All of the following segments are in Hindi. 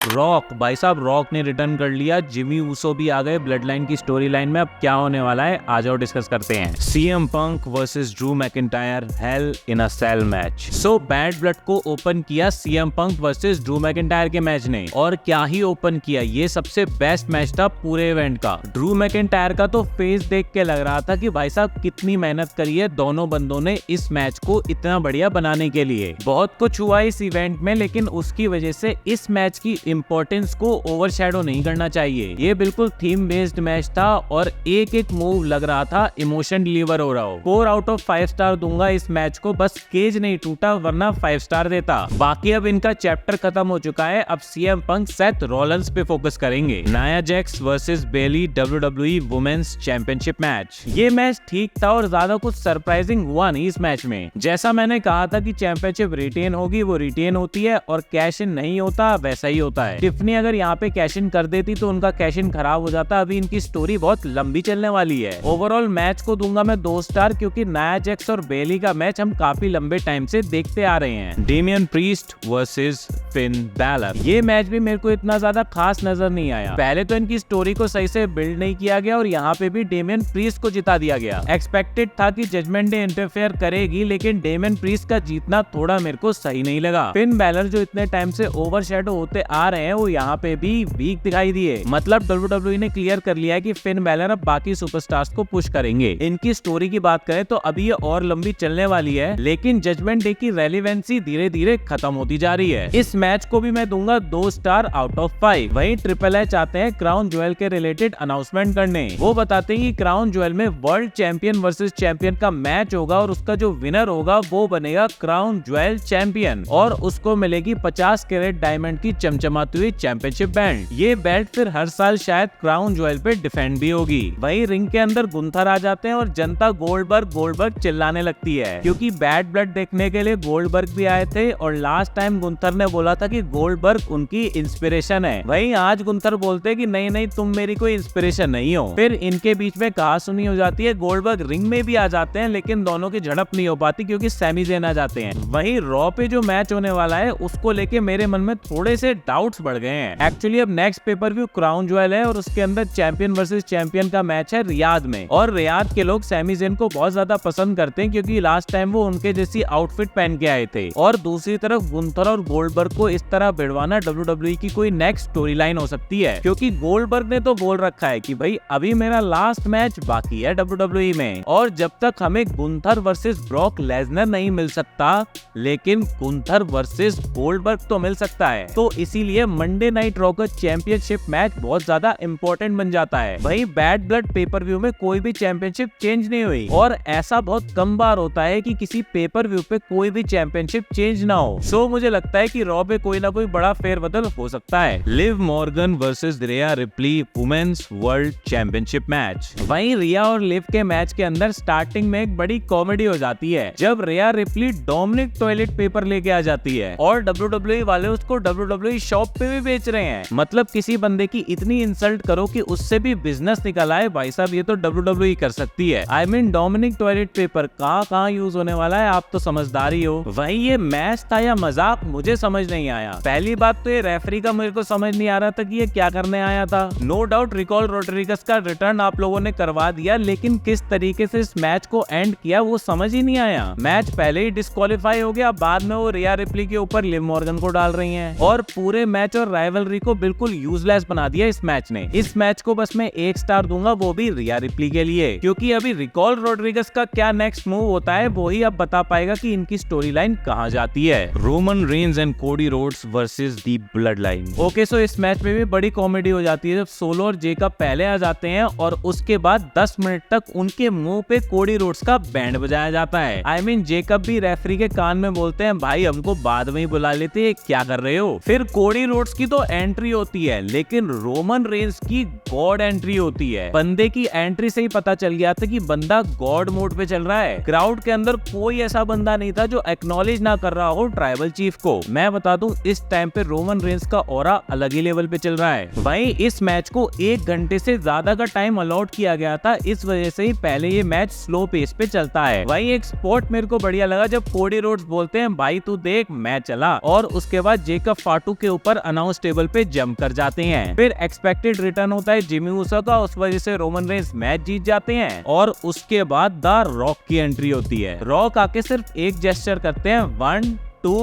रॉक भाई साहब, रॉक ने रिटर्न कर लिया, जिमी ऊसो भी आ गए ब्लड लाइन की स्टोरी लाइन में। अब क्या होने वाला है, आ जाओ डिस्कस करते हैं। CM Punk versus Drew McIntyre, hell in a cell match. So bad blood को ओपन किया CM Punk versus Drew McIntyre के मैच ने, और क्या ही ओपन किया, ये सबसे बेस्ट मैच था पूरे इवेंट का। ड्रू मैकिंटायर का तो फेस देख के लग रहा था कि भाई साहब कितनी मेहनत करी है दोनों बंदों ने इस मैच को इतना बढ़िया बनाने के लिए। बहुत कुछ हुआ इस इवेंट में, लेकिन उसकी वजह से इस मैच की इंपॉर्टेंस को ओवरशैडो नहीं करना चाहिए। ये बिल्कुल थीम बेस्ड मैच था और एक एक मूव लग रहा था इमोशन डिलीवर हो रहा हो। 4 आउट ऑफ 5 स्टार दूंगा इस मैच को, बस केज नहीं टूटा वरना 5 स्टार देता। बाकी अब इनका चैप्टर खत्म हो चुका है, अब सीएम पंक सेथ रॉलिंस पे फोकस करेंगे। नाया जैक्स वर्सेस बेली WWE वुमेन्स चैंपियनशिप मैच। ये मैच ठीक था और ज्यादा कुछ सरप्राइजिंग हुआ नहीं इस मैच में। जैसा मैंने कहा था कि चैंपियनशिप रिटेन होगी, वो रिटेन होती है, और कैश इन नहीं होता वैसा ही होता है। टिफनी अगर यहाँ पे कैश इन कर देती तो उनका कैश इन खराब हो जाता। अभी इनकी स्टोरी बहुत लंबी चलने वाली है। ओवरऑल मैच को दूंगा मैं 2 स्टार, क्योंकि नाया जैक्स और बेली का मैच हम काफी लंबे टाइम से देखते आ रहे हैं। Damien priest versus Finn Balor, ये मैच भी मेरे को इतना ज्यादा खास नजर नहीं आया। पहले तो इनकी स्टोरी को सही से बिल्ड नहीं किया गया और यहाँ पे भी डेमियन प्रीस्ट को जिता दिया गया। एक्सपेक्टेड था कि जजमेंट डे इंटरफेयर करेगी, लेकिन डेमियन प्रीस्ट का जीतना थोड़ा मेरे को सही नहीं लगा। फिन बैलर जो इतने टाइम से ओवरशैडो होते आ रहे हैं, वो यहाँ पे भी वीक दिखाई दिए। मतलब WWE ने क्लियर कर लिया है कि फिन बैलर अब बाकी सुपरस्टार्स को पुश करेंगे। इनकी स्टोरी की बात करें तो अभी ये और लंबी चलने वाली है, लेकिन जजमेंट डे की रेलेवेंसी धीरे धीरे खत्म होती जा रही है। इस मैच को भी मैं दूंगा 2 स्टार आउट ऑफ 5। वहीं ट्रिपल एच आते हैं क्राउन ज्वेल के रिलेटेड अनाउंसमेंट करने। वो बताते हैं कि क्राउन ज्वेल में वर्ल्ड चैंपियन वर्सेस चैंपियन का मैच होगा और उसका जो विनर होगा वो बनेगा क्राउन ज्वेल चैंपियन, और उसको मिलेगी 50 कैरेट डायमंड की चमचमाती हुई चैंपियनशिप बेल्ट। ये बेल्ट फिर हर साल शायद क्राउन ज्वेल पे डिफेंड भी होगी। वहीं रिंग के अंदर गुंथर आ जाते हैं और जनता गोल्डबर्ग चिल्लाने लगती है, क्योंकि बैड ब्लड देखने के लिए गोल्डबर्ग भी आए थे और लास्ट टाइम गुंथर ने बोला था कि गोल्डबर्ग उनकी इंस्पिरेशन है। वहीं आज गुंथर बोलते हैं कि नहीं नहीं, तुम मेरी कोई इंस्पिरेशन नहीं हो। फिर इनके बीच में कहा सुनी हो जाती है। गोल्डबर्ग रिंग में भी आ जाते हैं, लेकिन दोनों की झड़प नहीं हो पाती क्योंकि सैमी ज़ेन आ जाते हैं। वहीं रॉ पे जो मैच होने वाला है उसको लेके मेरे मन में थोड़े से डाउट्स बढ़ गए हैं। एक्चुअली अब next pay per view crown jewel है और उसके अंदर चैंपियन वर्सेस चैंपियन का मैच है रियाद में, और रियाद के लोग सैमी ज़ेन को बहुत ज्यादा पसंद करते हैं क्योंकि लास्ट टाइम वो उनके जैसी आउटफिट पहन के आए थे। और दूसरी तरफ गुंथर और गोल्डबर्ग को इस तरह भिड़वाना WWE की कोई नेक्स्ट स्टोरी लाइन हो सकती है, क्योंकि गोल्डबर्ग ने तो बोल रखा है कि भाई अभी मेरा लास्ट मैच बाकी है WWE में, और जब तक हमें गुंथर वर्सेस ब्रॉक लेसनर नहीं मिल सकता, लेकिन गुंथर वर्सेस गोल्डबर्ग तो मिल सकता है। तो इसीलिए मंडे नाइट रॉ का चैंपियनशिप मैच बहुत ज्यादा इंपॉर्टेंट बन जाता है। वहीं बैड ब्लड पेपर व्यू में कोई भी चैंपियनशिप चेंज नहीं हुई, और ऐसा बहुत कम बार होता है कि किसी पेपर व्यू पे कोई भी चैंपियनशिप चेंज ना हो। सो मुझे लगता है कि रॉ पे कोई ना कोई बड़ा फेरबदल हो सकता है। Liv Morgan versus Rhea Ripley women's world championship match. वहीं रिया और लिव के मैच के अंदर स्टार्टिंग में एक बड़ी कॉमेडी हो जाती है, जब Rhea Ripley Dominik toilet paper लेके आ जाती है और WWE वाले उसको WWE शॉप पे भी बेच रहे हैं। मतलब किसी बंदे की इतनी इंसल्ट करो कि उससे भी बिजनेस निकल आए, भाई साहब ये तो WWE कर सकती है। I mean Dominic toilet paper कहाँ यूज होने वाला है, आप तो समझदार ही हो। वहीं ये मैच था या मजाक, मुझे समझ नहीं आया। पहली बात तो ये रेफरी का मेरे को समझ नहीं आ रहा था कि ये क्या करने आया था। नो डाउट रिकॉल रोड्रिगस का रिटर्न आप लोगों ने करवा दिया, लेकिन किस तरीके से इस मैच को एंड किया वो समझ ही नहीं आया। मैच पहले ही डिस्क्वालीफाई हो गया, बाद में वो रिया रिप्ली के ऊपर लिव मॉर्गन को डाल रही हैं, और पूरे मैच और राइवलरी को बिल्कुल यूजलेस बना दिया इस मैच ने। इस मैच को बस मैं 1 स्टार दूंगा, वो भी रिया रिप्ली के लिए, क्योंकि अभी रिकॉल रोड्रिगस का क्या नेक्स्ट मूव होता है वो ही अब बता पाएगा कि इनकी स्टोरी लाइन कहाँ जाती है। Roman Reigns and Cody Rhodes versus the Bloodline. Okay, so इस मैच में भी बड़ी कॉमेडी हो जाती है जब सोलो और जेकब पहले आ जाते हैं और उसके बाद 10 मिनट तक उनके मुंह पे कोडी रोड्स का बैंड बजाया जाता है। आई मीन जेकब भी रेफरी के कान में बोलते हैं भाई हमको बाद में ही बुला लेते हैं, क्या कर रहे हो। फिर कोडी रोड्स की तो एंट्री होती है, लेकिन रोमन रेंज की गॉड एंट्री होती है। बंदे की एंट्री से ही पता चल गया था कि बंदा गॉड मोड पे चल रहा है। क्राउड के अंदर कोई ऐसा बंदा नहीं था जो एक्नॉलेज ना कर रहा हो ट्राइबल चीफ को। मैं बता दूं इस टाइम पे रोमन रेंज का ऑरा अलग ही लेवल पे चल रहा है। वहीं इस मैच को 1 घंटे से ज्यादा का टाइम अलॉट किया गया था, इस वजह से ही पहले ये मैच स्लो पेस पे चलता है। वहीं एक स्पॉट मेरे को बढ़िया लगा जब कोडी रोड्स बोलते हैं भाई तू देख मैं चला, और उसके बाद जेकब फाटू के ऊपर पर अनाउंस टेबल पे जंप कर जाते हैं। फिर एक्सपेक्टेड रिटर्न होता है जिमी ऊसो का, उस वजह से रोमन रेंस मैच जीत जाते हैं और उसके बाद द रॉक की एंट्री होती है। रॉक आके सिर्फ एक जेस्चर करते हैं, 1 2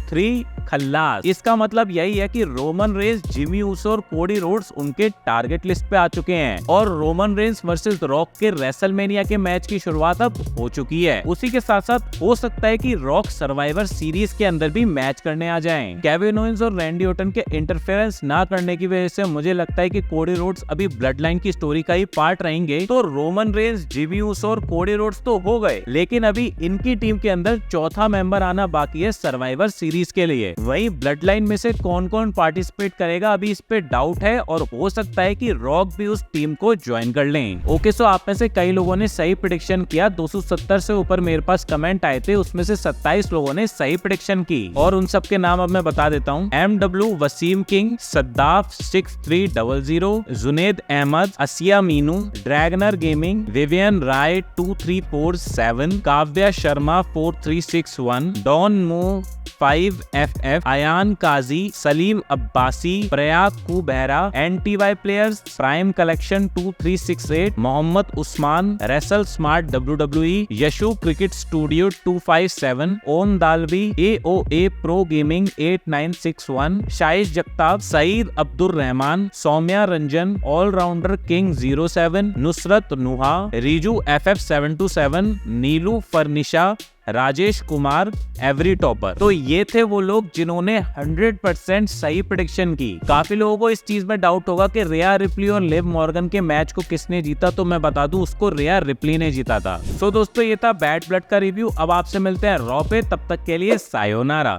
3 खल्लास। इसका मतलब यही है कि रोमन रेंस, जिमी ऊसो और कोडी रोड्स उनके टारगेट लिस्ट पे आ चुके हैं और रोमन रेंस वर्सेस रॉक के रेसलमेनिया के मैच की शुरुआत अब हो चुकी है। उसी के साथ साथ हो सकता है कि रॉक सर्वाइवर सीरीज के अंदर भी मैच करने आ जाएं। केविन ओवेंस और रैंडी ऑर्टन के इंटरफेरेंस ना करने की वजह से मुझे लगता है कि कोडी रोड्स अभी ब्लड लाइन की स्टोरी का ही पार्ट रहेंगे। तो रोमन रेंस, जिमी ऊसो और कोडी रोड्स तो हो गए, लेकिन अभी इनकी टीम के अंदर चौथा मेंबर आना बाकी है सर्वाइवर सीरीज के लिए। वही ब्लड लाइन में से कौन कौन पार्टिसिपेट करेगा अभी इस पे डाउट है और हो सकता है कि रॉक भी उस टीम को ज्वाइन कर लें। ओके, सो आप में से कई लोगों ने सही प्रेडिक्शन किया। 270 से ऊपर मेरे पास कमेंट आए थे, उसमें से 27 लोगों ने सही प्रेडिक्शन की और उन सब के नाम अब मैं बता देता हूँ। MW Wasim king, Saddaf 6300, Juned Ahmad, Asiya Meenu, dragoner gaming, Vivian Rai 2347, Kavya Sharma 4361, Don Mo 5FF, Ayan Kazi, Salim Abbasi, Prayag Kubera, NTY players, prime collection 2368, Mohammad Usman, wrestle smart WWE, Yashu cricket studio 257, ओन दालवी, AOA प्रो गेमिंग 8961, शाइश Jagtap, Saeed Abdul Rahman, Saumya Ranjan, allrounder king 07, Nusrat Nuha, Riju FF727, Neelu फर्निशा, राजेश कुमार, एवरी टॉपर। तो ये थे वो लोग जिन्होंने 100% सही प्रेडिक्शन की। काफी लोगों को इस चीज में डाउट होगा कि रिया रिप्ली और लिव मॉर्गन के मैच को किसने जीता, तो मैं बता दूं उसको रिया रिप्ली ने जीता था। तो दोस्तों ये था बैड ब्लड का रिव्यू। अब आपसे मिलते हैं रॉ पे, तब तक के लिए सायोनारा।